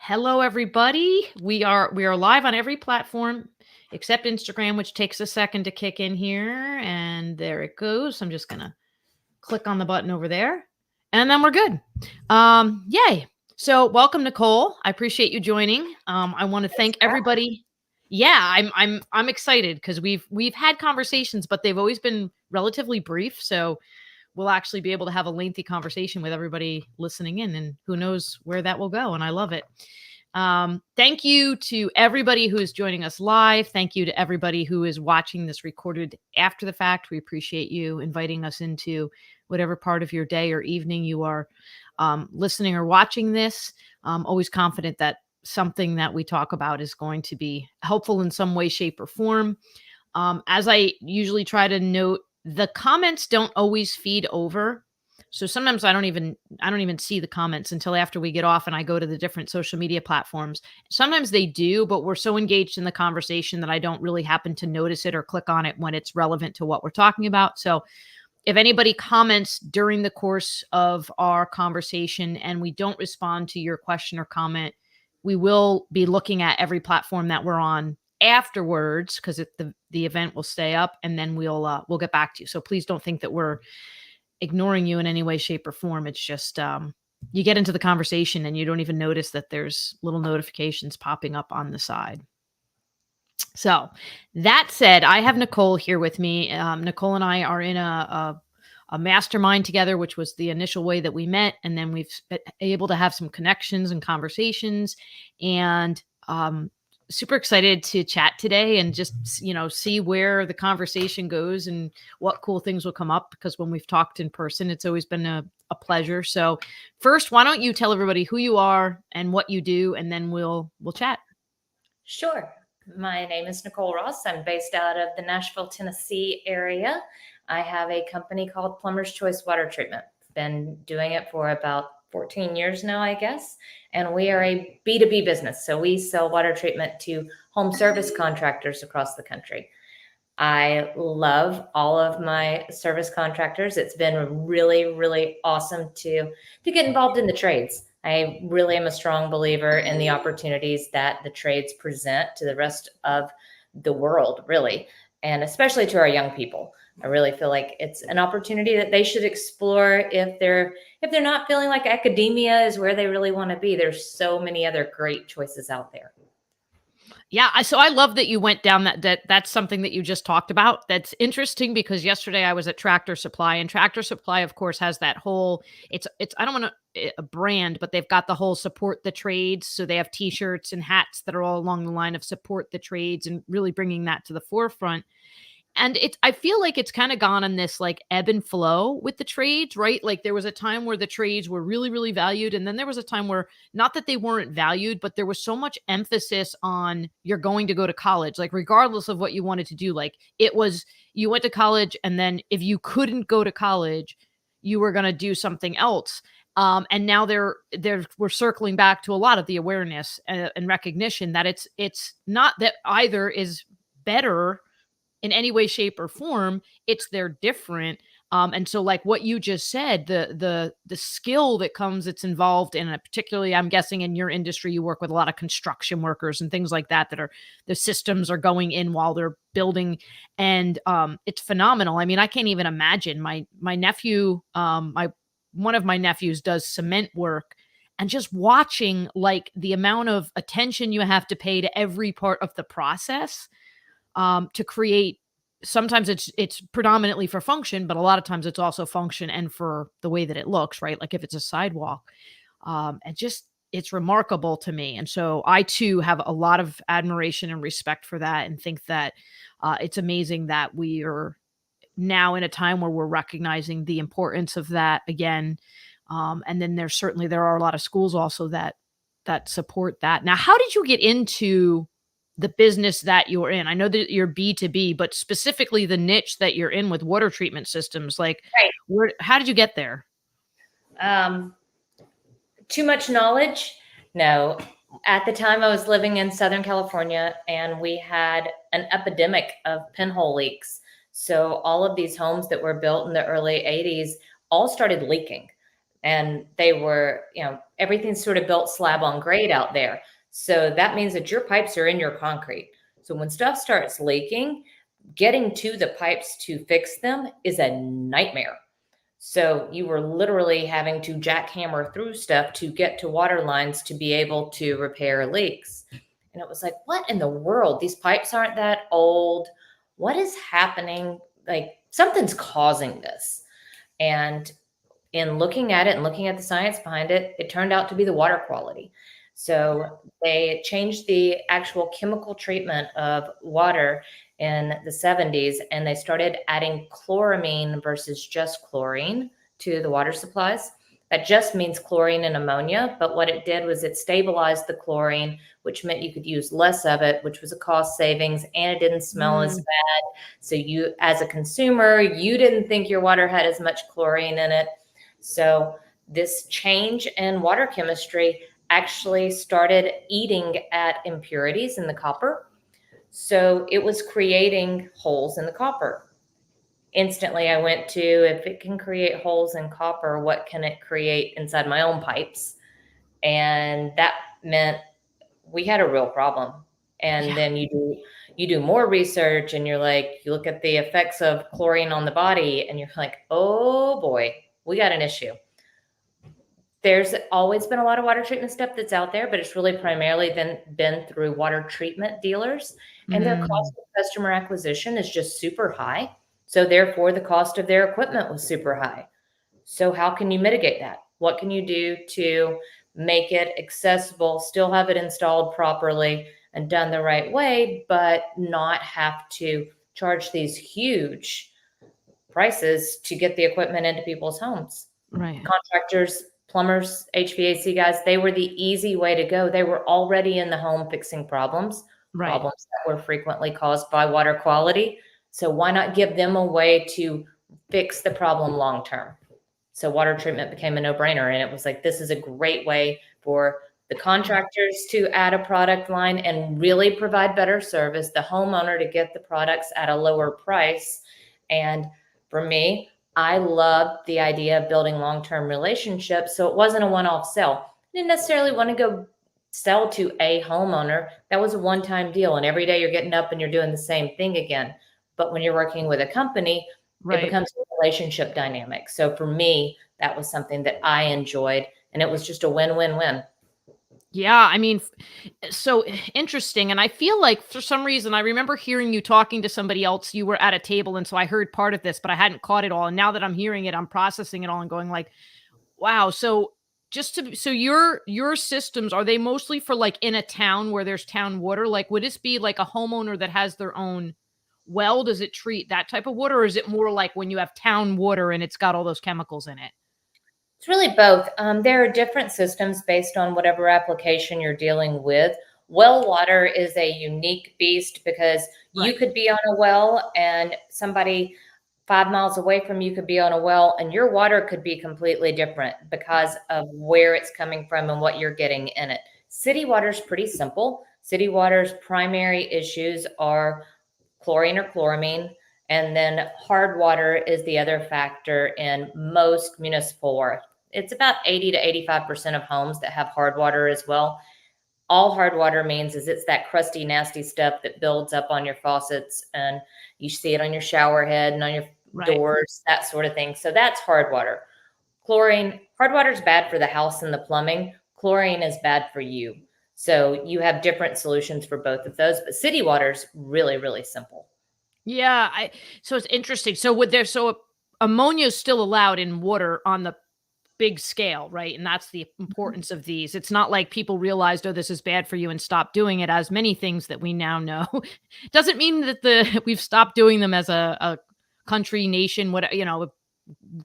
Hello, everybody. We are live on every platform except Instagram, which takes a second to kick in here. And there it goes. I'm just gonna click on the button over there, and then we're good. Yay! So, welcome, Nicole. I appreciate you joining. I want to Thanks thank for having me. everybody. Yeah, I'm excited because we've had conversations, but they've always been relatively brief. So we'll actually be able to have a lengthy conversation with everybody listening in, and who knows where that will go. And I love it. Thank you to everybody who is joining us live. Thank you to everybody who is watching this recorded after the fact. We appreciate you inviting us into whatever part of your day or evening you are listening or watching this. Always confident that something that we talk about is going to be helpful in some way, shape, or form. As I usually try to note, the comments don't always feed over. So sometimes I don't even see the comments until after we get off and I go to the different social media platforms. Sometimes they do, but we're so engaged in the conversation that I don't really happen to notice it or click on it when it's relevant to what we're talking about. So if anybody comments during the course of our conversation and we don't respond to your question or comment, we will be looking at every platform that we're on afterwards, because the event will stay up, and then we'll get back to you. So please don't think that we're ignoring you in any way, shape, or form. It's just you get into the conversation and you don't even notice that there's little notifications popping up on the side. So that said, I have Nicole here with me. Nicole and I are in a mastermind together, which was the initial way that we met. And then we've been able to have some connections and conversations, and super excited to chat today and just, see where the conversation goes and what cool things will come up, because when we've talked in person, it's always been a pleasure. So first, why don't you tell everybody who you are and what you do, and then we'll chat. Sure. My name is Nicole Ross. I'm based out of the Nashville, Tennessee area. I have a company called Plumber's Choice Water Treatment. Been doing it for about 14 years now, I guess. And we are a B2B business. So we sell water treatment to home service contractors across the country. I love all of my service contractors. It's been really, really awesome to get involved in the trades. I really am a strong believer in the opportunities that the trades present to the rest of the world, really, and especially to our young people. I really feel like it's an opportunity that they should explore if they're not feeling like academia is where they really want to be. There's so many other great choices out there. Yeah, so I love that you went down that's something that you just talked about. That's interesting because yesterday I was at Tractor Supply, and Tractor Supply, of course, has that whole it's I don't want to a brand, but they've got the whole support the trades. So they have t-shirts and hats that are all along the line of support the trades and really bringing that to the forefront. And I feel like it's kind of gone on this like ebb and flow with the trades, right? Like there was a time where the trades were really, really valued. And then there was a time where, not that they weren't valued, but there was so much emphasis on you're going to go to college, like regardless of what you wanted to do. Like it was, you went to college, and then if you couldn't go to college, you were going to do something else. And now we're circling back to a lot of the awareness and recognition that it's not that either is better in any way, shape, or form. It's they're different. And so like what you just said, the skill that comes that's involved in it, particularly I'm guessing in your industry, you work with a lot of construction workers and things like that are the systems are going in while they're building. And it's phenomenal. I mean, I can't even imagine my nephew, my one of my nephews does cement work, and just watching like the amount of attention you have to pay to every part of the process to create. Sometimes it's predominantly for function, but a lot of times it's also function and for the way that it looks, right? Like if it's a sidewalk, and just it's remarkable to me. And so I too have a lot of admiration and respect for that, and think that it's amazing that we are now in a time where we're recognizing the importance of that again. And then there are a lot of schools also that support that. Now, how did you get into the business that you're in? I know that you're B2B, but specifically the niche that you're in with water treatment systems, like how did you get there? Um, Too much knowledge? No. At the time, I was living in Southern California, and we had an epidemic of pinhole leaks. So all of these homes that were built in the early 80s all started leaking. And they were, everything's sort of built slab on grade out there. So that means that your pipes are in your concrete. So when stuff starts leaking, getting to the pipes to fix them is a nightmare. So you were literally having to jackhammer through stuff to get to water lines to be able to repair leaks. And it was like, what in the world? These pipes aren't that old. What is happening? Like something's causing this. And in looking at it and looking at the science behind it, it turned out to be the water quality. So they changed the actual chemical treatment of water in the 70s, and they started adding chloramine versus just chlorine to the water supplies. That just means chlorine and ammonia, but what it did was it stabilized the chlorine, which meant you could use less of it, which was a cost savings, and it didn't smell as Mm, bad. So you, as a consumer, you didn't think your water had as much chlorine in it. So this change in water chemistry actually started eating at impurities in the copper. So it was creating holes in the copper. Instantly, I went to, if it can create holes in copper, what can it create inside my own pipes? And that meant we had a real problem. And yeah. then you do more research, and you're like, you look at the effects of chlorine on the body, and you're like, oh boy, we got an issue. There's always been a lot of water treatment stuff that's out there, but it's really primarily been through water treatment dealers, and their Mm, cost of customer acquisition is just super high. So therefore, the cost of their equipment was super high. So how can you mitigate that? What can you do to make it accessible, still have it installed properly and done the right way, but not have to charge these huge prices to get the equipment into people's homes? right. Contractors, plumbers, HVAC guys, they were the easy way to go. They were already in the home fixing problems, Right. problems that were frequently caused by water quality. So why not give them a way to fix the problem long term? So water treatment became a no-brainer. And it was like, this is a great way for the contractors to add a product line and really provide better service, the homeowner to get the products at a lower price. And for me, I loved the idea of building long-term relationships. So it wasn't a one-off sale. I didn't necessarily want to go sell to a homeowner. That was a one-time deal. And every day you're getting up and you're doing the same thing again. But when you're working with a company, it Right. becomes a relationship dynamic. So for me, that was something that I enjoyed. And it was just a win-win-win. Yeah, I mean, so interesting. And I feel like for some reason, I remember hearing you talking to somebody else. You were at a table, and so I heard part of this, but I hadn't caught it all. And now that I'm hearing it, I'm processing it all and going like, wow. So just to so your systems, are they mostly for like in a town where there's town water? Like, would this be like a homeowner that has their own well? Does it treat that type of water, or is it more like when you have town water and it's got all those chemicals in it? It's really both. There are different systems based on whatever application you're dealing with. Well water is a unique beast because you Right. could be on a well and somebody 5 miles away from you could be on a well, and your water could be completely different because of where it's coming from and what you're getting in it. City water is pretty simple. City water's primary issues are chlorine or chloramine. And then hard water is the other factor in most municipal water. It's about 80 to 85% of homes that have hard water as well. All hard water means is it's that crusty, nasty stuff that builds up on your faucets, and you see it on your shower head and on your Right. doors, that sort of thing. So that's hard water. Hard water is bad for the house and the plumbing. Chlorine is bad for you. So you have different solutions for both of those, but city water is really, really simple. Yeah, I so it's interesting. So would there so ammonia is still allowed in water on the big scale, right? And that's the importance of these. It's not like people realized, oh, this is bad for you and stop doing it, as many things that we now know. Doesn't mean that we've stopped doing them as a country, nation, what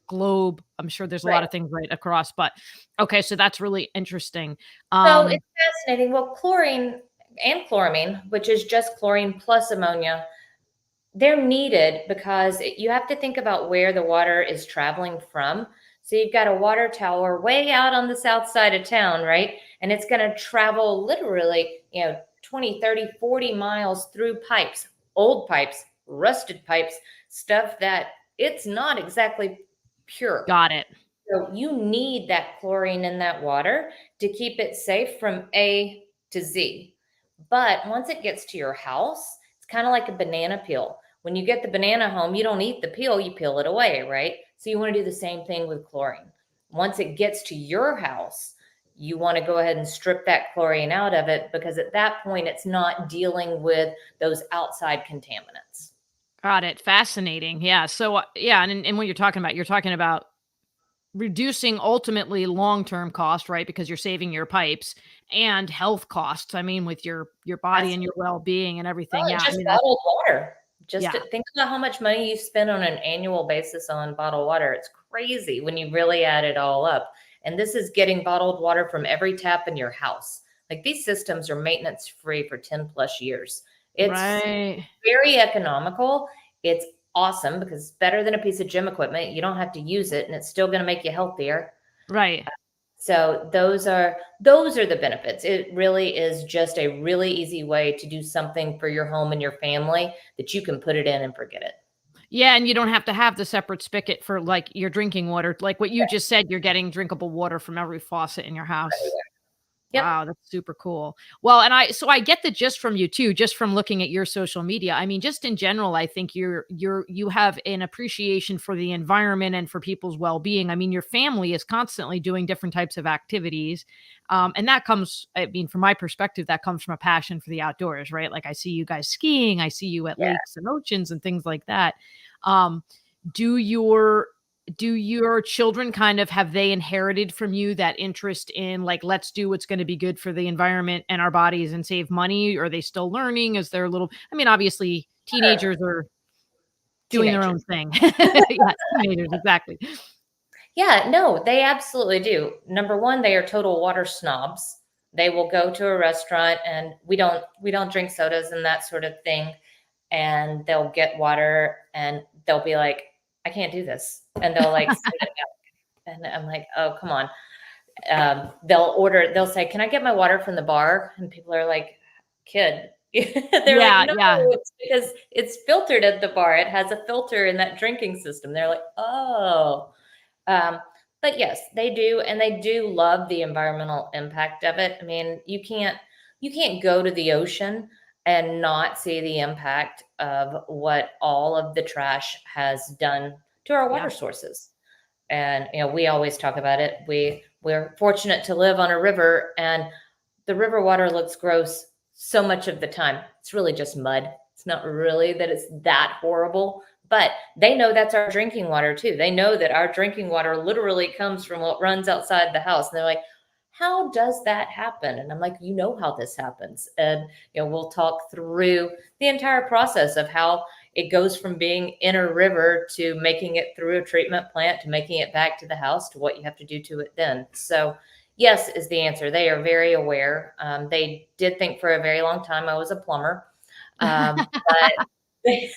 globe. I'm sure there's a lot Right. of things right across, but okay, so that's really interesting. So Um, it's fascinating. Well, chlorine and chloramine, which is just chlorine plus ammonia, they're needed because you have to think about where the water is traveling from. So you've got a water tower way out on the south side of town, right? And it's going to travel literally, 20, 30, 40 miles through pipes, old pipes, rusted pipes, stuff that it's not exactly pure. got it. So you need that chlorine in that water to keep it safe from A to Z. But once it gets to your house, it's kind of like a banana peel. When you get the banana home, you don't eat the peel, you peel it away, right? So you want to do the same thing with chlorine. Once it gets to your house, you want to go ahead and strip that chlorine out of it, because at that point, it's not dealing with those outside contaminants. Got it. Fascinating. Yeah. So, yeah, and what you're talking about reducing ultimately long-term cost, right? Because you're saving your pipes and health costs. I mean, with your body and your well-being and everything. Well, Yeah. I just mean, that's bottled water. Just yeah. to think about how much money you spend on an annual basis on bottled water. It's crazy when you really add it all up. And this is getting bottled water from every tap in your house. Like, these systems are maintenance free for 10 plus years. It's Right. very economical. It's awesome because it's better than a piece of gym equipment. You don't have to use it, and it's still going to make you healthier. Right. So those are the benefits. It really is just a really easy way to do something for your home and your family that you can put it in and forget it. Yeah, and you don't have to have the separate spigot for, like, your drinking water. Like what you just said, you're getting drinkable water from every faucet in your house. Yep. Wow, that's super cool. Well, and I get the gist from you too, just from looking at your social media. I mean, just in general, I think you have an appreciation for the environment and for people's well-being. I mean, your family is constantly doing different types of activities. And that comes, I mean, from my perspective, that comes from a passion for the outdoors, right? Like I see you guys skiing, I see you at Yeah. lakes and oceans and things like that. Um, do your do your children kind of have they inherited from you that interest in, like, let's do what's going to be good for the environment and our bodies and save money? Or are they still learning? Is there a little, I mean, obviously Sure. teenagers are doing their own Teenagers. thing. Yeah, teenagers, exactly. Yeah, no, they absolutely do. Number one, they are total water snobs. They will go to a restaurant, and we don't drink sodas and that sort of thing. And they'll get water, and they'll be like, I can't do this. And they'll like spit it out. And I'm like, oh, come on. They'll say, can I get my water from the bar? And people are like, kid. They're like, Yeah, no, yeah. it's because it's filtered at the bar. It has a filter in that drinking system. They're like, oh. um, but yes, they do, and they do love the environmental impact of it. I mean, you can't go to the ocean and not see the impact of what all of the trash has done to our water Yeah. sources. And we always talk about it. We're fortunate to live on a river, and the river water looks gross so much of the time. It's really just mud. It's not really that it's that horrible, but they know that's our drinking water too. They know that our drinking water literally comes from what runs outside the house. And they're like, how does that happen? And I'm like, you know how this happens. And we'll talk through the entire process of how it goes from being in a river to making it through a treatment plant to making it back to the house to what you have to do to it then. So yes is the answer. They are very aware. They did think for a very long time I was a plumber, but they,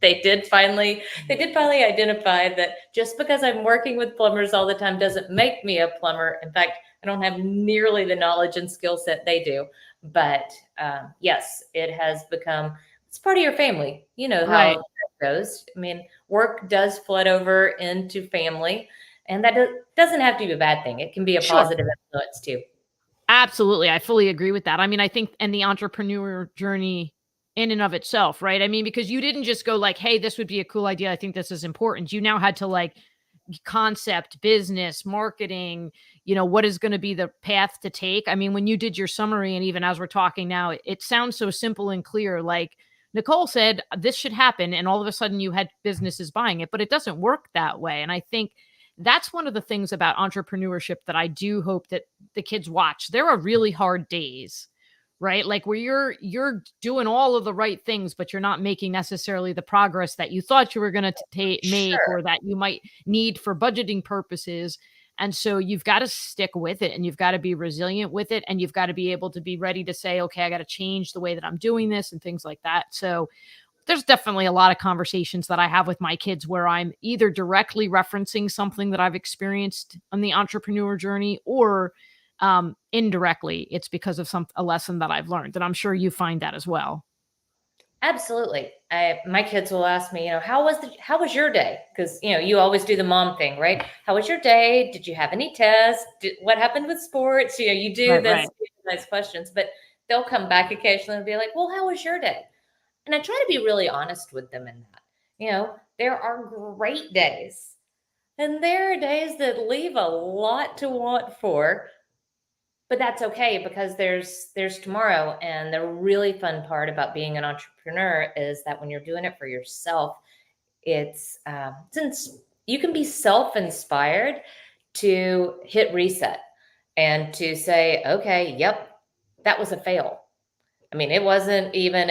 they did finally identify that just because I'm working with plumbers all the time doesn't make me a plumber. In fact, I don't have nearly the knowledge and skill set they do. But yes, it has become, it's part of your family. You know how Right. that goes. I mean, work does flood over into family, and that doesn't have to be a bad thing. It can be a Sure. positive influence too. Absolutely, I fully agree with that. I mean, I think and the entrepreneur journey in and of itself, right? I mean, because you didn't just go like, "Hey, this would be a cool idea. I think this is important." You now had to like concept, business, marketing, what is going to be the path to take. I mean, when you did your summary and even as we're talking now, it sounds so simple and clear. Like Nicole said, this should happen and all of a sudden you had businesses buying it, but it doesn't work that way. And I think that's one of the things about entrepreneurship that I do hope that the kids watch. There are really hard days, right? Like where you're doing all of the right things, but you're not making necessarily the progress that you thought you were going to make Sure. or that you might need for budgeting purposes. And so you've got to stick with it and you've got to be resilient with it and you've got to be able to be ready to say, okay, I got to change the way that I'm doing this and things like that. So there's definitely a lot of conversations that I have with my kids where I'm either directly referencing something that I've experienced on the entrepreneur journey or indirectly it's because of a lesson that I've learned. And I'm sure you find that as well. Absolutely. My kids will ask me, how was your day? Because you always do the mom thing, right? How was your day? Did you have any tests? What happened with sports? You do Right, this right. nice questions, but they'll come back occasionally and be like, "Well, how was your day?" And I try to be really honest with them in that. There are great days, and there are days that leave a lot to want for, but that's okay because there's tomorrow. And the really fun part about being an entrepreneur is that when you're doing it for yourself, it's since you can be self-inspired to hit reset and to say, okay, yep, that was a fail. I mean, it wasn't even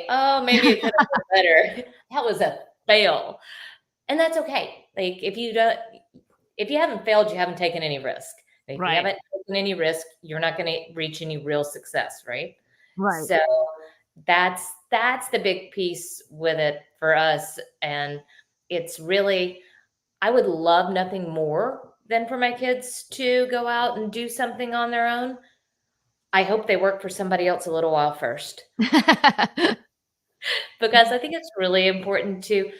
oh, maybe it could have been better. That was a fail. And that's okay. Like, if you haven't failed, you haven't taken any risk. If you Right, haven't taken any risk, you're not going to reach any real success, right? right. So that's the big piece with it for us. And it's really, I would love nothing more than for my kids to go out and do something on their own. I hope they work for somebody else a little while first, because I think it's really important to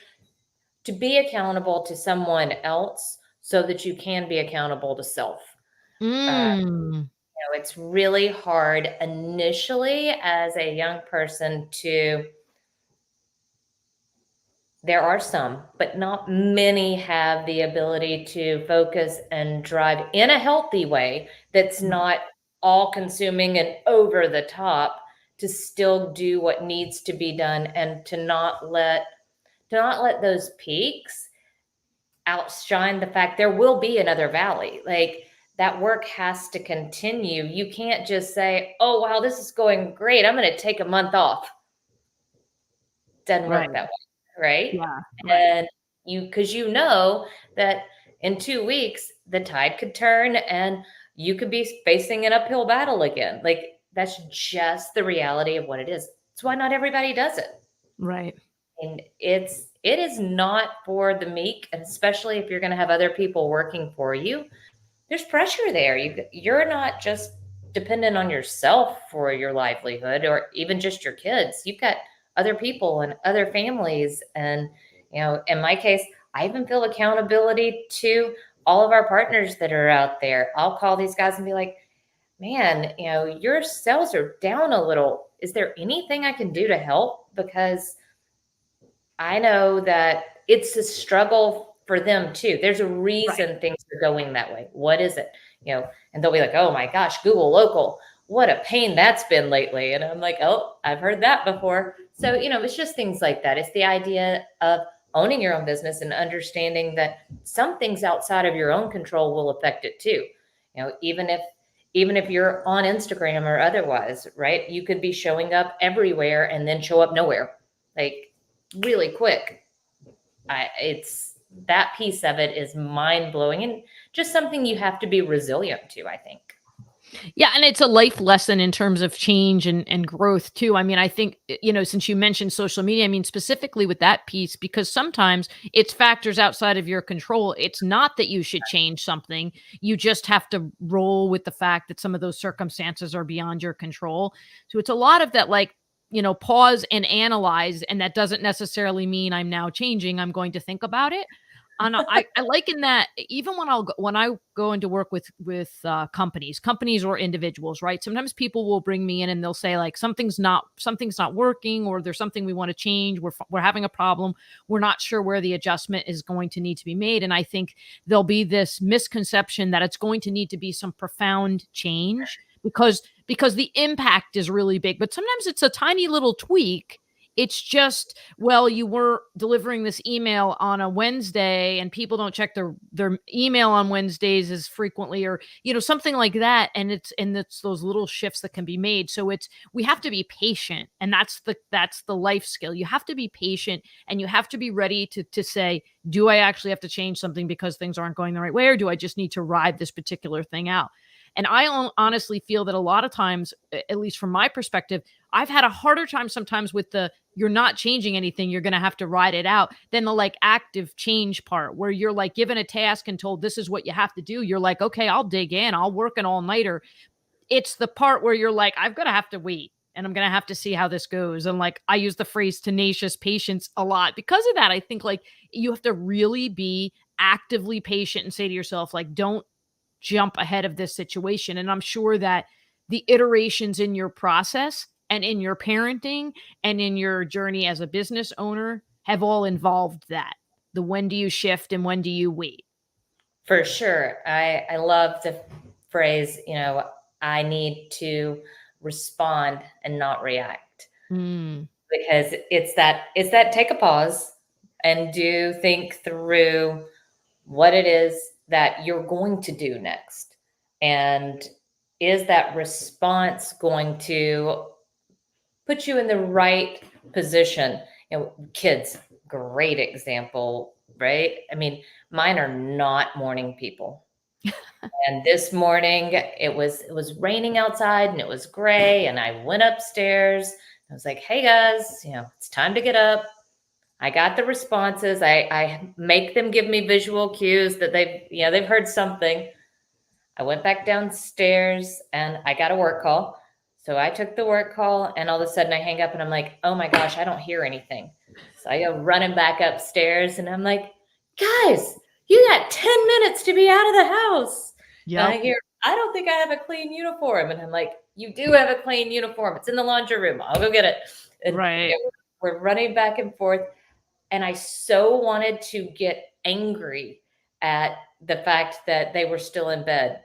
be accountable to someone else so that you can be accountable to self. Mm, It's really hard initially as a young person to, there are some, but not many have the ability to focus and drive in a healthy way that's not all consuming and over the top, to still do what needs to be done and to not let those peaks outshine the fact there will be another valley. Like, that work has to continue. You can't just say, "Oh, wow, this is going great. I'm going to take a month off." Doesn't right. work that way, right? Yeah, right. And because that in 2 weeks, the tide could turn and you could be facing an uphill battle again. Like, that's just the reality of what it is. That's why not everybody does it. Right. And it is not for the meek, and especially if you're going to have other people working for you. There's pressure there. You're not just dependent on yourself for your livelihood or even just your kids. You've got other people and other families. And, in my case, I even feel accountability to all of our partners that are out there. I'll call these guys and be like, man, your sales are down a little. Is there anything I can do to help? Because I know that it's a struggle for them too. There's a Right. reason things are going that way. What is it? And they'll be like, "Oh my gosh, Google Local. What a pain that's been lately." And I'm like, "Oh, I've heard that before." So, it's just things like that. It's the idea of owning your own business and understanding that some things outside of your own control will affect it too. Even if you're on Instagram or otherwise, right? You could be showing up everywhere and then show up nowhere. Like, really quick. It's that piece of it is mind blowing and just something you have to be resilient to, I think. Yeah, and it's a life lesson in terms of change and growth too. I mean, I think, since you mentioned social media, I mean, specifically with that piece, because sometimes it's factors outside of your control. It's not that you should change something. You just have to roll with the fact that some of those circumstances are beyond your control. So it's a lot of that, like, pause and analyze. And that doesn't necessarily mean I'm now changing. I'm going to think about it. And I liken that even when I go into work with companies or individuals, right? Sometimes people will bring me in and they'll say like something's not working, or there's something we want to change. We're having a problem. We're not sure where the adjustment is going to need to be made, and I think there'll be this misconception that it's going to need to be some profound change because the impact is really big. But sometimes it's a tiny little tweak. It's just, well, you were delivering this email on a Wednesday and people don't check their email on Wednesdays as frequently, or something like that, and it's those little shifts that can be made. So it's we have to be patient, and that's the life skill. You have to be patient, and you have to be ready to say, do I actually have to change something because things aren't going the right way, or do I just need to ride this particular thing out? And honestly feel that a lot of times, at least from my perspective, I've had a harder time sometimes with the you're not changing anything, you're going to have to ride it out, than the like active change part where you're like given a task and told this is what you have to do. You're like, okay, I'll dig in, I'll work an all nighter. It's the part where you're like, I've got to have to wait. and I'm going to have to see how this goes. And like, I use the phrase tenacious patience a lot because of that. I think like you have to really be actively patient and say to yourself, like, don't jump ahead of this situation. And I'm sure that the iterations in your process and in your parenting and in your journey as a business owner have all involved that. The when do you shift and when do you wait? For sure. I love the phrase, I need to respond and not react, Mm, because it's that take a pause and do think through what it is that you're going to do next. And is that response going to put you in the right position? Kids, great example, right? I mean, mine are not morning people. And this morning it was raining outside and it was gray, and I went upstairs. I was like, "Hey guys, it's time to get up." I got the responses. I make them give me visual cues that they've heard something. I went back downstairs and I got a work call. So I took the work call, and all of a sudden I hang up and I'm like, "Oh my gosh, I don't hear anything." So I go running back upstairs and I'm like, "Guys, you got 10 minutes to be out of the house." And I yep. hear, "I don't think I have a clean uniform." And I'm like, "You do have a clean uniform. It's in the laundry room. I'll go get it." And Right. we're running back and forth. And I so wanted to get angry at the fact that they were still in bed.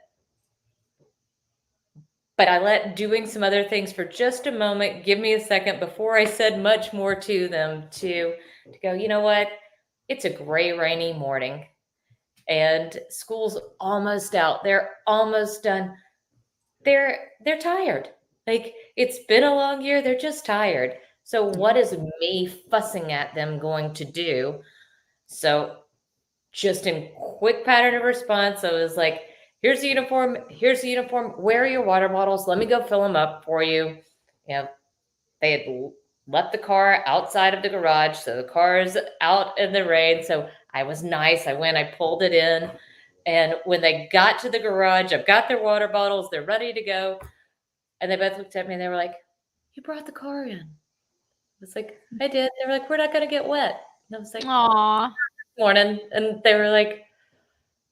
But I let doing some other things for just a moment give me a second before I said much more to them to go, "You know what? It's a gray, rainy morning and school's almost out. They're almost done. They're tired. Like, it's been a long year. They're just tired. So what is me fussing at them going to do?" So just in quick pattern of response, I was like, "Here's the uniform. Here's the uniform. Where are your water bottles? Let me go fill them up for you." You know, they had left the car outside of the garage. So the car's out in the rain. So I was nice. I pulled it in. And when they got to the garage, I've got their water bottles. They're ready to go. And they both looked at me and they were like, "You brought the car in." I was like, "I did." They were like, "We're not going to get wet." And I was like, Aw. "Morning." And they were like,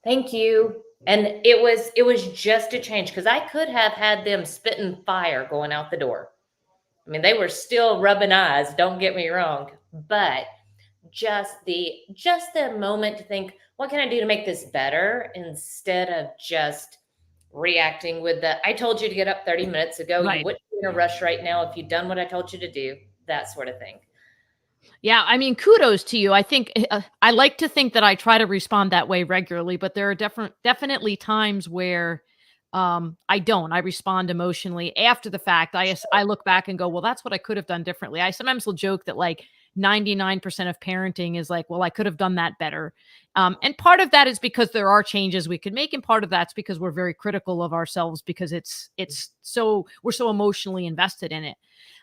"Thank you." And it was just a change, because I could have had them spitting fire going out the door. I mean, they were still rubbing eyes, don't get me wrong, but just the moment to think, what can I do to make this better, instead of just reacting with the, "I told you to get up 30 minutes ago. You Right. wouldn't be in a rush right now if you'd done what I told you to do," that sort of thing. Yeah, I mean, kudos to you. I think I like to think that I try to respond that way regularly, but there are definitely times where I don't. I respond emotionally after the fact. I look back and go, "Well, that's what I could have done differently." I sometimes will joke that like 99% of parenting is like, "Well, I could have done that better." And part of that is because there are changes we could make, and part of that's because we're very critical of ourselves because it's so we're so emotionally invested in it.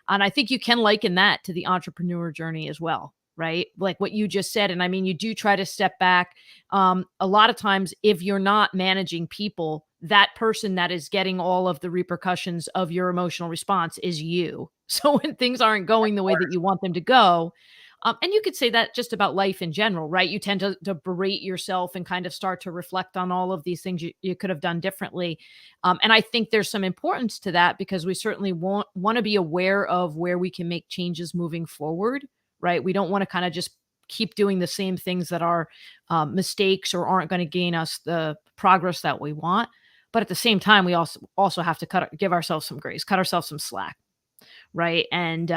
And I think you can liken that to the entrepreneur journey as well, right? Like what you just said. And I mean, you do try to step back. A lot of times, if you're not managing people, that person that is getting all of the repercussions of your emotional response is you. So when things aren't going the way that you want them to go, and you could say that just about life in general, right? You tend to berate yourself and kind of start to reflect on all of these things you could have done differently. And I think there's some importance to that because we certainly want to be aware of where we can make changes moving forward, right? We don't want to kind of just keep doing the same things that are mistakes or aren't going to gain us the progress that we want. But at the same time, we also have to give ourselves some grace, cut ourselves some slack, right? And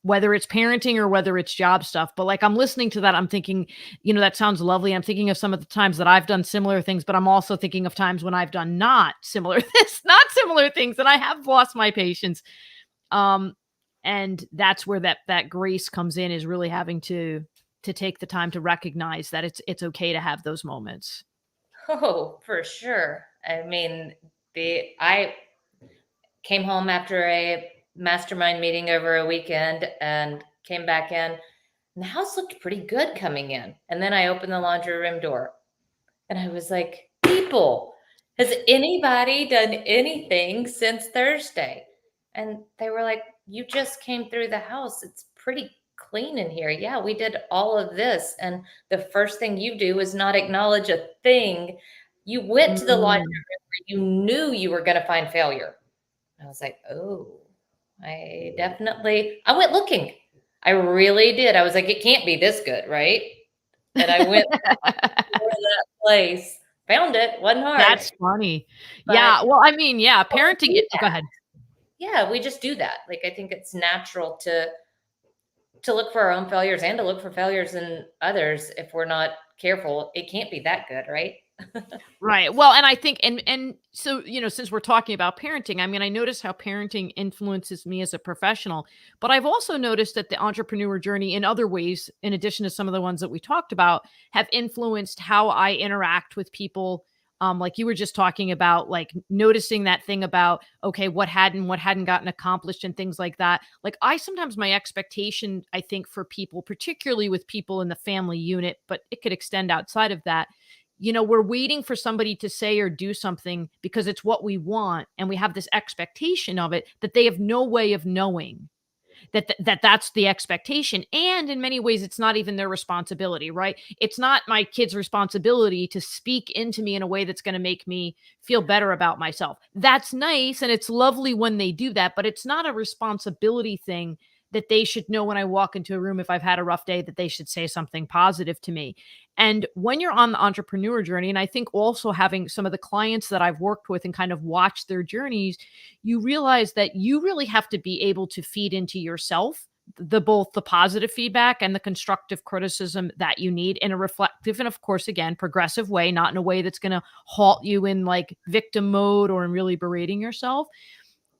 whether it's parenting or whether it's job stuff. But like I'm listening to that, I'm thinking, that sounds lovely. I'm thinking of some of the times that I've done similar things, but I'm also thinking of times when I've done not similar things, and I have lost my patience. Um, and that's where that grace comes in, is really having to take the time to recognize that it's okay to have those moments. Oh, for sure. I mean, I came home after a mastermind meeting over a weekend and came back in, and the house looked pretty good coming in. And then I opened the laundry room door and I was like, "People, has anybody done anything since Thursday?" And they were like, you just came through the house. It's pretty clean in here. Yeah, we did all of this. And the first thing you do is not acknowledge a thing. You went to the laundry Mm. room where you knew you were going to find failure. I was like, oh, I went looking. I really did. I was like, it can't be this good, right? And I went to that place, found it, wasn't hard, That's funny. but Yeah, well, I mean, yeah, parenting do it go that. ahead. Yeah, we just do that. Like, I think it's natural to look for our own failures and to look for failures in others. If we're not careful, it can't be that good, right? Right. Well, and I think and so, since we're talking about parenting, I mean, I notice how parenting influences me as a professional, but I've also noticed that the entrepreneur journey in other ways, in addition to some of the ones that we talked about, have influenced how I interact with people. Like you were just talking about, like noticing that thing about, okay, what hadn't gotten accomplished and things like that. Like I sometimes my expectation, I think, for people, particularly with people in the family unit, but it could extend outside of that, we're waiting for somebody to say or do something because it's what we want, and we have this expectation of it that they have no way of knowing that's the expectation. And in many ways, it's not even their responsibility, right? It's not my kid's responsibility to speak into me in a way that's going to make me feel better about myself. That's nice. And it's lovely when they do that, but it's not a responsibility thing that they should know when I walk into a room, if I've had a rough day, that they should say something positive to me. And when you're on the entrepreneur journey, and I think also having some of the clients that I've worked with and kind of watched their journeys, you realize that you really have to be able to feed into yourself the both the positive feedback and the constructive criticism that you need in a reflective and, of course, again, progressive way, not in a way that's going to halt you in like victim mode or in really berating yourself.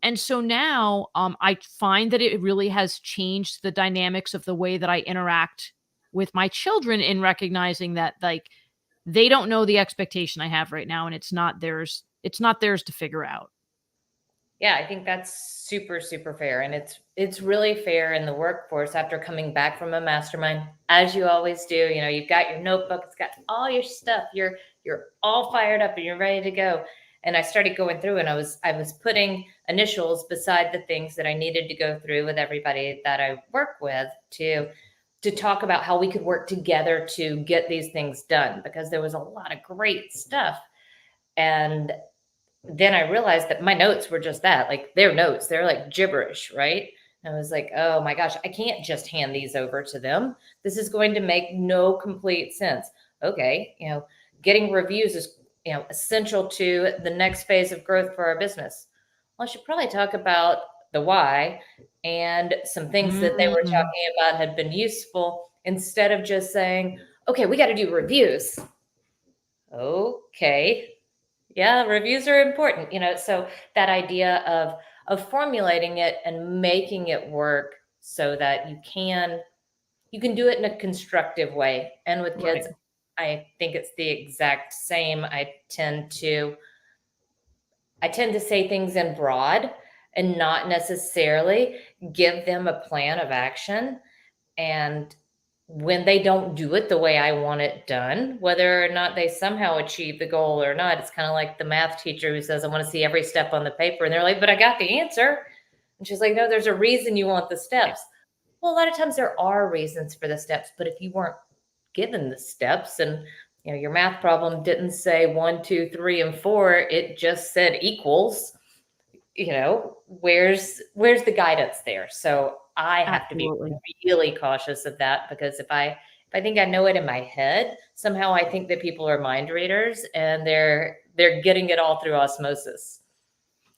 And so now I find that it really has changed the dynamics of the way that I interact with my children, in recognizing that, like, they don't know the expectation I have right now, and it's not theirs to figure out. Yeah, I think that's super, super fair. And it's really fair in the workforce after coming back from a mastermind, as you always do. You know, you've got your notebook, it's got all your stuff, you're all fired up and you're ready to go. And I started going through and I was putting initials beside the things that I needed to go through with everybody that I work with to talk about how we could work together to get these things done, because there was a lot of great stuff. And then I realized that my notes were just that, like their notes, they're like gibberish, right? And I was like, oh my gosh, I can't just hand these over to them. This is going to make no complete sense. Okay, getting reviews is, essential to the next phase of growth for our business. Well, I should probably talk about the why and some things that they were Mm. talking about had been useful, instead of just saying, okay, we got to do reviews. Okay, yeah, reviews are important, so that idea of formulating it and making it work so that you can do it in a constructive way. And with Right. kids, I think it's the exact same. I tend to say things in broad and not necessarily give them a plan of action. And when they don't do it the way I want it done, whether or not they somehow achieve the goal or not, it's kind of like the math teacher who says, I want to see every step on the paper. And they're like, but I got the answer. And she's like, no, there's a reason you want the steps. Well, a lot of times there are reasons for the steps, but if you weren't given the steps and your math problem didn't say 1, 2, 3, and 4, it just said equals, where's the guidance there? So I have to be Absolutely. really cautious of that, because if I think I know it in my head, somehow I think that people are mind readers and they're getting it all through osmosis.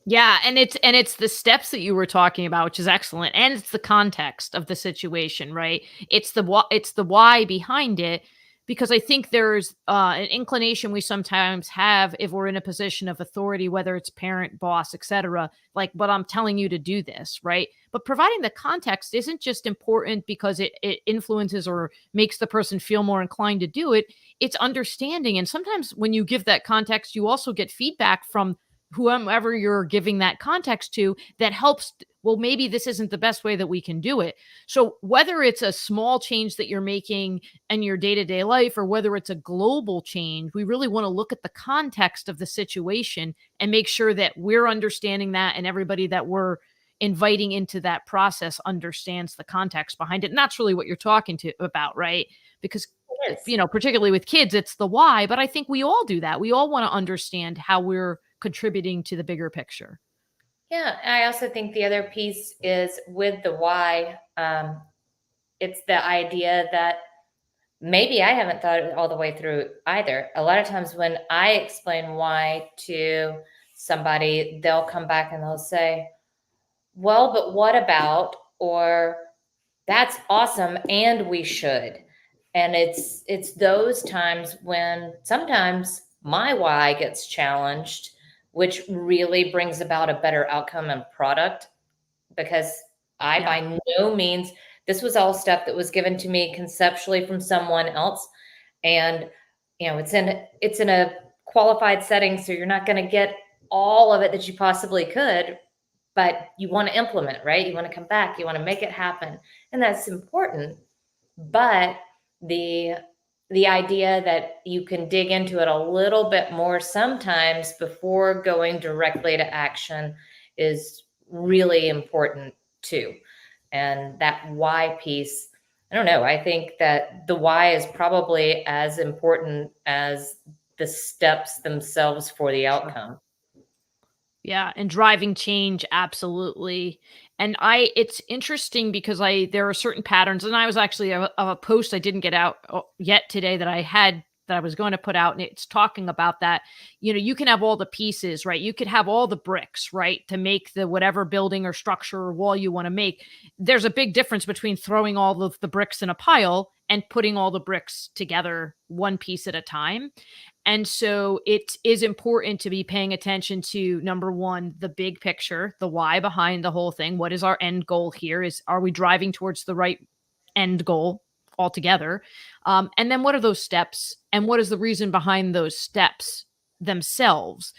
Yeah, and it's the steps that you were talking about, which is excellent, and it's the context of the situation, right? It's the why behind it, because I think there's an inclination we sometimes have if we're in a position of authority, whether it's parent, boss, etc. Like, but I'm telling you to do this, right? But providing the context isn't just important because it influences or makes the person feel more inclined to do it. It's understanding, and sometimes when you give that context, you also get feedback from whomever you're giving that context to that helps. Well, maybe this isn't the best way that we can do it. So whether it's a small change that you're making in your day-to-day life or whether it's a global change, we really want to look at the context of the situation and make sure that we're understanding that, and everybody that we're inviting into that process understands the context behind it. And that's really what you're talking to about, right? Because It is. particularly with kids, it's the why, but I think we all do that. We all want to understand how we're contributing to the bigger picture. Yeah, I also think the other piece is with the why. It's the idea that maybe I haven't thought it all the way through either. A lot of times when I explain why to somebody, they'll come back and they'll say, well, but what about, or that's awesome and we should. And it's those times when sometimes my why gets challenged, which really brings about a better outcome and product, because I Yeah. by no means, this was all stuff that was given to me conceptually from someone else. And it's in a qualified setting, so you're not going to get all of it that you possibly could, but you want to implement, right? You want to come back, you want to make it happen. And that's important. But the the idea that you can dig into it a little bit more sometimes before going directly to action is really important too. And that why piece, I don't know, I think that the why is probably as important as the steps themselves for the Sure. outcome. Yeah, and driving change, absolutely. And it's interesting because there are certain patterns, and I was actually of a post I didn't get out yet today that I was going to put out, and it's talking about that. You can have all the pieces, right? You could have all the bricks, right, to make the whatever building or structure or wall you want to make. There's a big difference between throwing all of the bricks in a pile and putting all the bricks together one piece at a time. And so it is important to be paying attention to number one, the big picture, the why behind the whole thing. What is our end goal here? Are we driving towards the right end goal altogether? And then what are those steps? And what is the reason behind those steps themselves?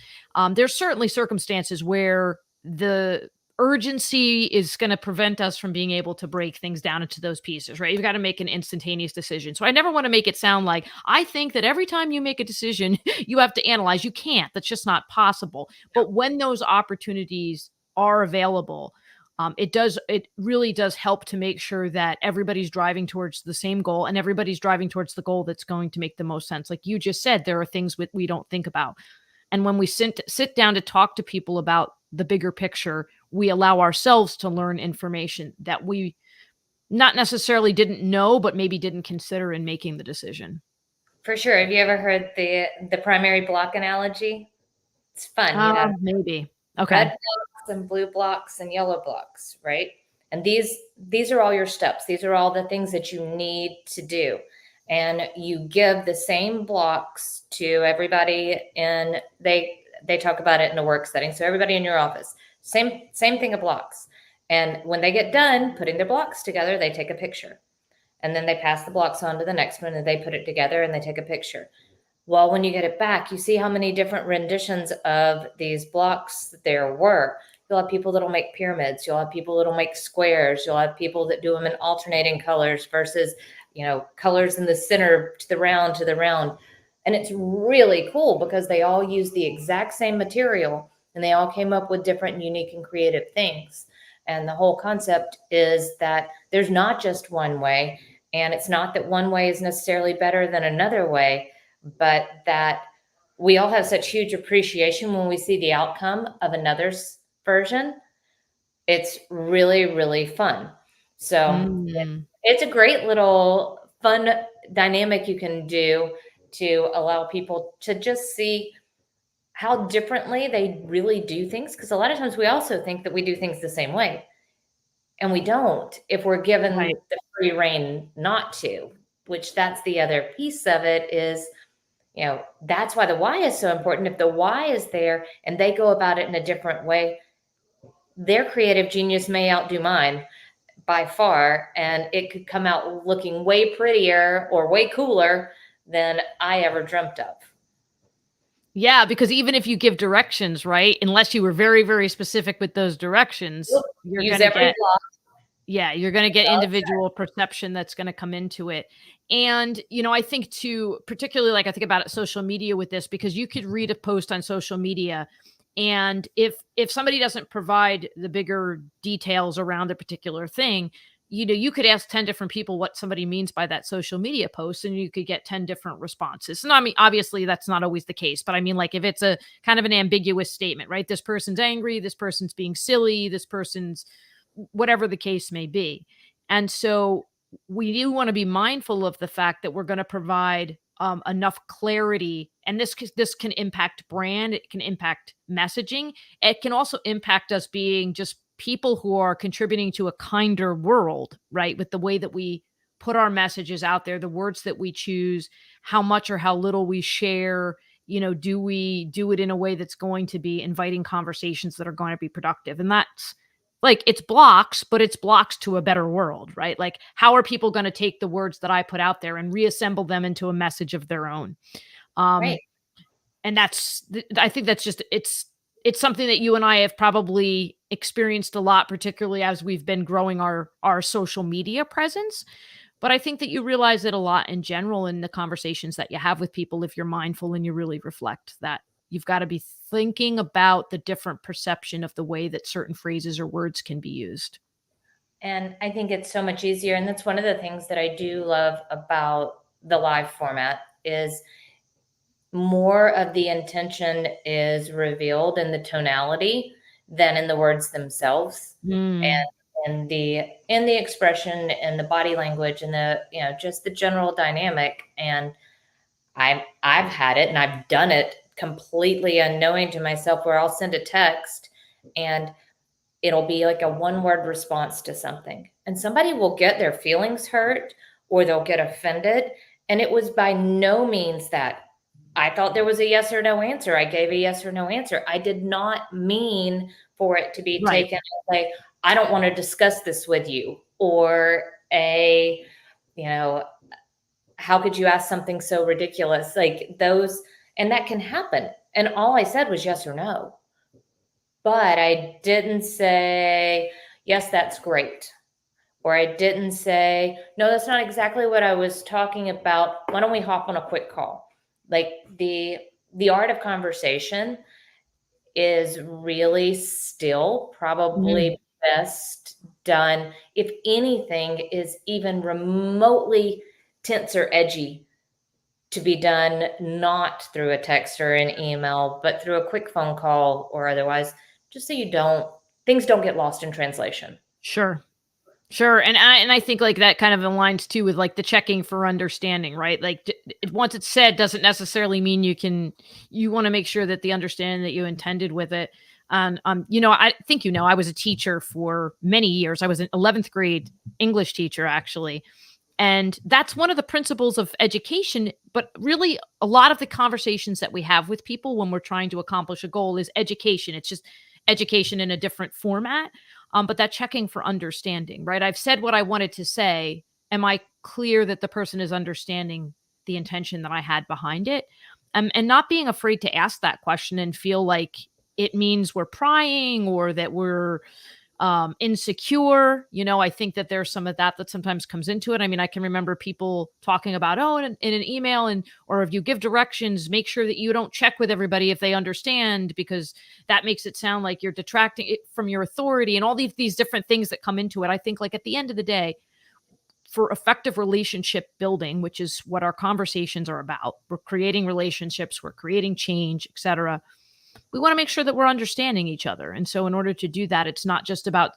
There's certainly circumstances where the urgency is going to prevent us from being able to break things down into those pieces, right? You've got to make an instantaneous decision. So I never want to make it sound like I think that every time you make a decision, you have to analyze. You can't. That's just not possible. But when those opportunities are available, it really does help to make sure that everybody's driving towards the same goal and everybody's driving towards the goal that's going to make the most sense. Like you just said, there are things we don't think about. And when we sit down to talk to people about the bigger picture, we allow ourselves to learn information that we not necessarily didn't know, but maybe didn't consider in making the decision. For sure. Have you ever heard the primary block analogy? It's fun. You have Maybe. red Okay. blocks and blue blocks and yellow blocks, right? And these are all your steps. These are all the things that you need to do. And you give the same blocks to everybody, and they talk about it in a work setting. So everybody in your office, same thing of blocks. And when they get done putting their blocks together, they take a picture. And then they pass the blocks on to the next one and they put it together and they take a picture. Well, when you get it back, you see how many different renditions of these blocks there were. You'll have people that'll make pyramids. You'll have people that'll make squares. You'll have people that do them in alternating colors versus, colors in the center to the round to the round. And it's really cool because they all use the exact same material and they all came up with different, unique, and creative things. And the whole concept is that there's not just one way. And it's not that one way is necessarily better than another way, but that we all have such huge appreciation when we see the outcome of another's version. It's really, really fun. So Mm. it's a great little fun dynamic you can do to allow people to just see how differently they really do things. Because a lot of times we also think that we do things the same way, and we don't if we're given Right. the free reign not to, which that's the other piece of it is, that's why the why is so important. If the why is there and they go about it in a different way, their creative genius may outdo mine by far, and it could come out looking way prettier or way cooler than I ever dreamt of. Yeah, because even if you give directions, right, unless you were very, very specific with those directions, Yep. you're Use gonna every get block. yeah, you're gonna get Well, individual perception that's gonna come into it. And, I think too, particularly like I think about it social media with this, because you could read a post on social media And if somebody doesn't provide the bigger details around a particular thing, you could ask 10 different people what somebody means by that social media post, and you could get 10 different responses. And I mean, obviously that's not always the case, but I mean, like, if it's a kind of an ambiguous statement, right? This person's angry, this person's being silly, this person's whatever the case may be. And so we do want to be mindful of the fact that we're going to provide enough clarity, and this can impact brand, it can impact messaging, it can also impact us being just people who are contributing to a kinder world, right? With the way that we put our messages out there, the words that we choose, how much or how little we share. Do we do it in a way that's going to be inviting conversations that are going to be productive? And that's like, it's blocks, but it's blocks to a better world, right? Like, how are people going to take the words that I put out there and reassemble them into a message of their own? Right. And I think that's just, it's something that you and I have probably experienced a lot, particularly as we've been growing our social media presence. But I think that you realize it a lot in general in the conversations that you have with people, if you're mindful and you really reflect that you've got to be thinking about the different perception of the way that certain phrases or words can be used. And I think it's so much easier. And that's one of the things that I do love about the live format is more of the intention is revealed in the tonality than in the words themselves. Mm, And the expression and the body language and the, just the general dynamic. And I've had it and I've done it completely unknowing to myself, where I'll send a text and it'll be like a one-word response to something, and somebody will get their feelings hurt or they'll get offended. And it was by no means that I thought there was a yes or no answer. I gave a yes or no answer. I did not mean for it to be right. taken as like, I don't want to discuss this with you, or a, how could you ask something so ridiculous like those? And that can happen. And all I said was yes or no. But I didn't say, yes, that's great. Or I didn't say, no, that's not exactly what I was talking about. Why don't we hop on a quick call? Like the art of conversation is really still Mm, probably best done, if anything is even remotely tense or edgy, to be done not through a text or an email, but through a quick phone call or otherwise, just so things don't get lost in translation. sure. Sure, and I think, like, that kind of aligns too with, like, the checking for understanding, right? Like, once it's said doesn't necessarily mean you wanna make sure that the understanding that you intended with it. And, I think, I was a teacher for many years. I was an 11th grade English teacher, actually, and that's one of the principles of education. But really, a lot of the conversations that we have with people when we're trying to accomplish a goal is education. It's just education in a different format. But that checking for understanding, right? I've said what I wanted to say. Am I clear that the person is understanding the intention that I had behind it? And not being afraid to ask that question and feel like it means we're prying or that we're insecure. I think that there's some of that sometimes comes into it. I mean, I can remember people talking about, oh, in an email, or if you give directions, make sure that you don't check with everybody if they understand, because that makes it sound like you're detracting it from your authority, and all these different things that come into it. I think, like, at the end of the day, for effective relationship building, which is what our conversations are about, we're creating relationships, we're creating change, etc. We want to make sure that we're understanding each other. And so in order to do that, it's not just about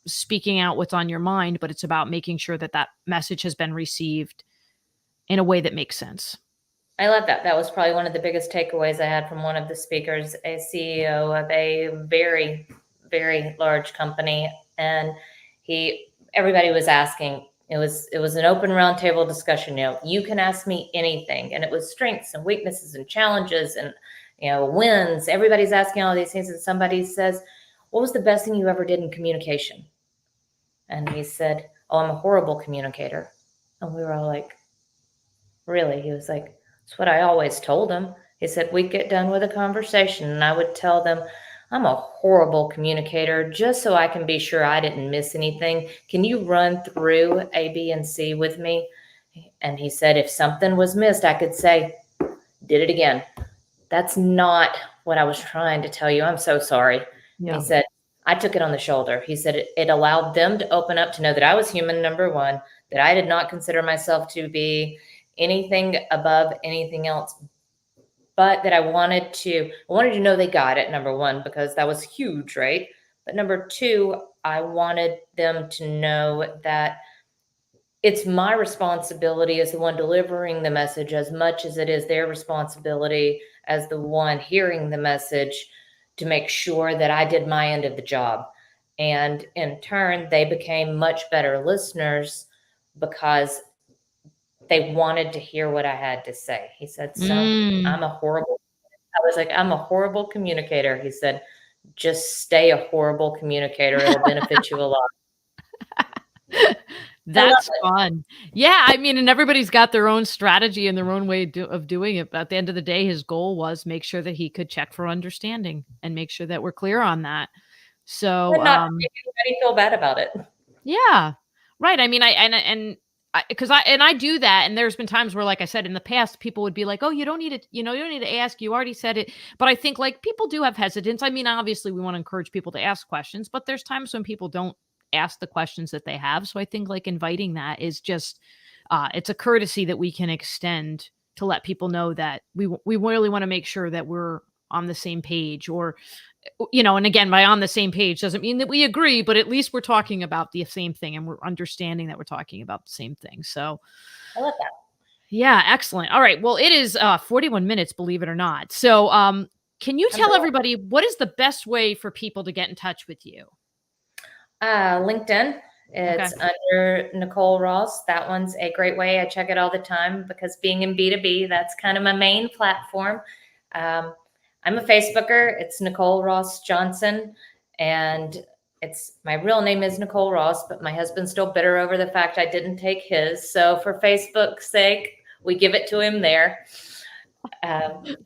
speaking out what's on your mind, but it's about making sure that that message has been received in a way that makes sense. I love that. That was probably one of the biggest takeaways I had from one of the speakers, a CEO of a very, very large company. And everybody was asking, it was an open roundtable discussion. You can ask me anything. And it was strengths and weaknesses and challenges and, wins. Everybody's asking all these things. And somebody says, what was the best thing you ever did in communication? And he said, oh, I'm a horrible communicator. And we were all like, really? He was like, that's what I always told him. He said, we'd get done with a conversation and I would tell them, I'm a horrible communicator, just so I can be sure I didn't miss anything. Can you run through A, B, and C with me? And he said, if something was missed, I could say, did it again. That's not what I was trying to tell you. I'm so sorry. And he Yeah. said, I took it on the shoulder. He said it allowed them to open up to know that I was human, number one, that I did not consider myself to be anything above anything else, but that I wanted to know they got it, number one, because that was huge, right? But number two, I wanted them to know that it's my responsibility as the one delivering the message as much as it is their responsibility as the one hearing the message to make sure that I did my end of the job. And in turn, they became much better listeners because they wanted to hear what I had to say. He said, so Mm. I was like, I'm a horrible communicator. He said, just stay a horrible communicator. It'll benefit you a lot. I love That's it. fun. Yeah, I mean, and everybody's got their own strategy and their own way of doing it, but at the end of the day, his goal was make sure that he could check for understanding and make sure that we're clear on that. So, And not make anybody feel bad about it. yeah. Right, I mean, I do that, and there's been times where, like I said, in the past, people would be like, "Oh, you don't need it, you don't need to ask, you already said it." But I think, like, people do have hesitance. I mean, obviously, we wanna encourage people to ask questions, but there's times when people don't ask the questions that they have, so I think, like, inviting that is just, it's a courtesy that we can extend to let people know that we really wanna make sure that we're on the same page, or and again, by on the same page doesn't mean that we agree, but at least we're talking about the same thing and we're understanding that we're talking about the same thing. So, I love that. yeah, excellent. All right. Well, it is 41 minutes, believe it or not. So, can you tell Number everybody what is the best way for people to get in touch with you? LinkedIn. Okay. It's under Nicole Ross. That one's a great way. I check it all the time because being in B2B, that's kind of my main platform. Um, I'm a Facebooker. It's Nicole Ross Johnson. And my real name is Nicole Ross, but my husband's still bitter over the fact I didn't take his. So for Facebook's sake, we give it to him there. And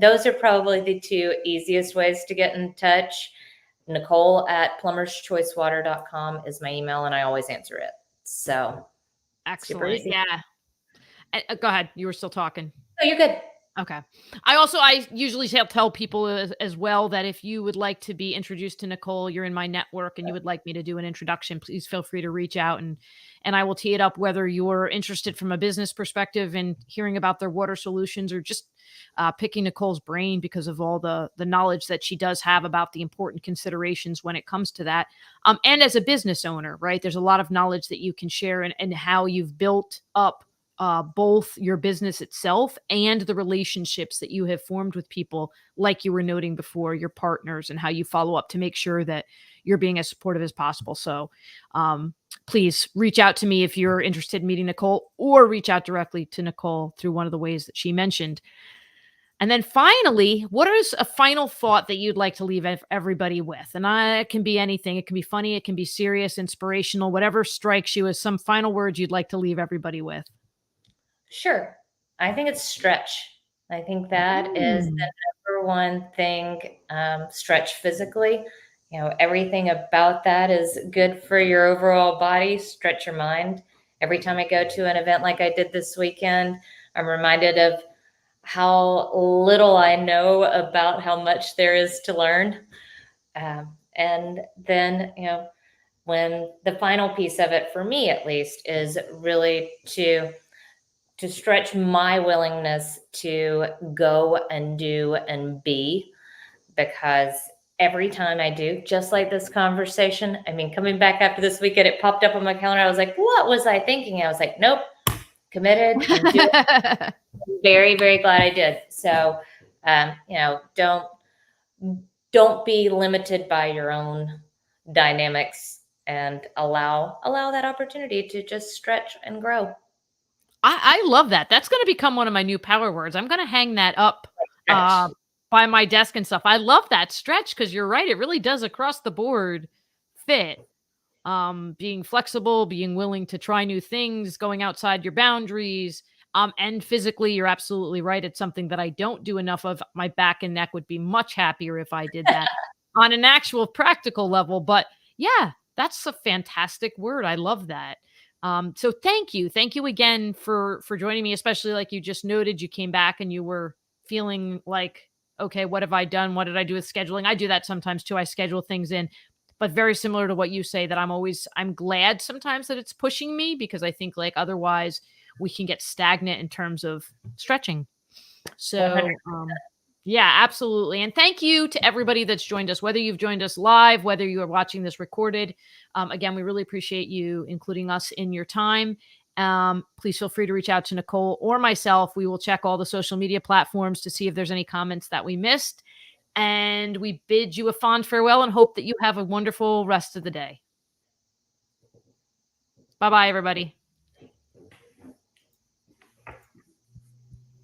those are probably the two easiest ways to get in touch. Nicole at plumberschoicewater.com is my email, and I always answer it. So super Excellent. easy. Yeah. Go ahead. You were still talking. Oh, you're good. Okay. I usually tell people as well that if you would like to be introduced to Nicole, you're in my network and you would like me to do an introduction, please feel free to reach out, and I will tee it up whether you're interested from a business perspective and hearing about their water solutions, or just picking Nicole's brain because of all the knowledge that she does have about the important considerations when it comes to that. And as a business owner, right? There's a lot of knowledge that you can share, and how you've built up both your business itself and the relationships that you have formed with people, like you were noting before, your partners, and how you follow up to make sure that you're being as supportive as possible. So, please reach out to me if you're interested in meeting Nicole, or reach out directly to Nicole through one of the ways that she mentioned. And then finally, what is a final thought that you'd like to leave everybody with? And it can be anything. It can be funny, it can be serious, inspirational, whatever strikes you as some final words you'd like to leave everybody with. Sure. I think it's stretch. I think that is Mm. the number one thing. Stretch physically. Everything about that is good for your overall body. Stretch your mind. Every time I go to an event like I did this weekend, I'm reminded of how little I know about how much there is to learn. And then, when the final piece of it, for me at least, is really to stretch my willingness to go and do and be, because every time I do, just like this conversation, I mean, coming back after this weekend, it popped up on my calendar. I was like, what was I thinking? I was like, nope, committed. I'm doing it. Very, very glad I did. So, don't be limited by your own dynamics, and allow that opportunity to just stretch and grow. I love that. That's gonna become one of my new power words. I'm gonna hang that up, Stretch. by my desk and stuff. I love that stretch, because 'cause you're right, it really does across the board fit. Being flexible, being willing to try new things, going outside your boundaries, and physically, you're absolutely right. It's something that I don't do enough of. My back and neck would be much happier if I did that on an actual practical level. But yeah, that's a fantastic word. I love that. So thank you again for joining me. Especially, like you just noted, you came back and you were feeling like, okay, what have I done? What did I do with scheduling? I do that sometimes too. I schedule things in, but very similar to what you say, that I'm glad sometimes that it's pushing me, because I think like otherwise we can get stagnant in terms of stretching. So, 100. yeah, absolutely. And thank you to everybody that's joined us, whether you've joined us live, whether you are watching this recorded. Again, we really appreciate you including us in your time. Please feel free to reach out to Nicole or myself. We will check all the social media platforms to see if there's any comments that we missed. And we bid you a fond farewell and hope that you have a wonderful rest of the day. Bye bye, everybody.